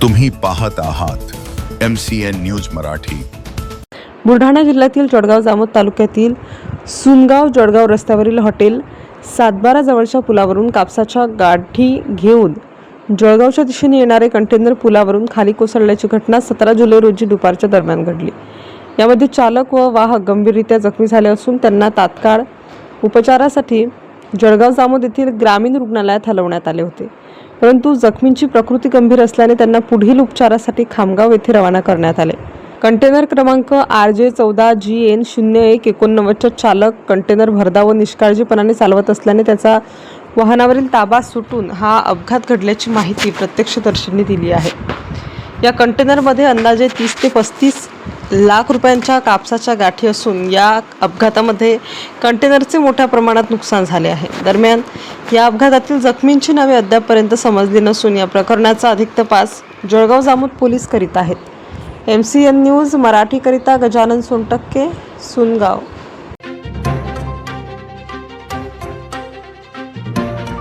तुम्ही पाहत आहात MCN न्यूज मराठी। बुलढाणा जिल्ह्यातील जळगाव जामोद तालुक्यातील सुनगाव जळगाव रस्त्यावरील हॉटेल सातबारा जवळच्या पुलावरून कापसाच्या गाठी घेऊन जळगावच्या दिशेने येणारे कंटेनर पुलावरून खाली कोसळल्याची घटना 17 जुलै रोजी दुपारच्या दरम्यान घडली। यामध्ये चालक व वाहक गंभीररीत्या जखमी झाले असून त्यांना तात्काळ उपचारासाठी जळगाव जामोद येथील ग्रामीण रुग्णालयात हलवण्यात आले होते, परंतु जखमींची प्रकृती गंभीर असल्याने त्यांना पुढील उपचारासाठी खामगाव येथे रवाना करण्यात आले। कंटेनर क्रमांक RJ14GN0189चा चालक कंटेनर भरधाव व निष्काळजीपणाने चालवत असल्याने त्याचा वाहनावरील ताबा सुटून हा अपघात घडल्याची माहिती प्रत्यक्षदर्शींनी दिली आहे। या कंटेनरमध्ये अंदाजे 30 ते 35 लाख रुपयांच्या कापसाच्या गाठी असून या अपघातामध्ये कंटेनरचे मोठ्या प्रमाणात नुकसान झाले आहे। दरम्यान या अपघातातील जखमींची नावे अद्यापपर्यंत समजली नसून या प्रकरणाचा अधिक तपास जळगाव जामोद पोलीस करीत आहेत। MCN न्यूज मराठी करिता गजानन सोनटक्के, सुनगाव।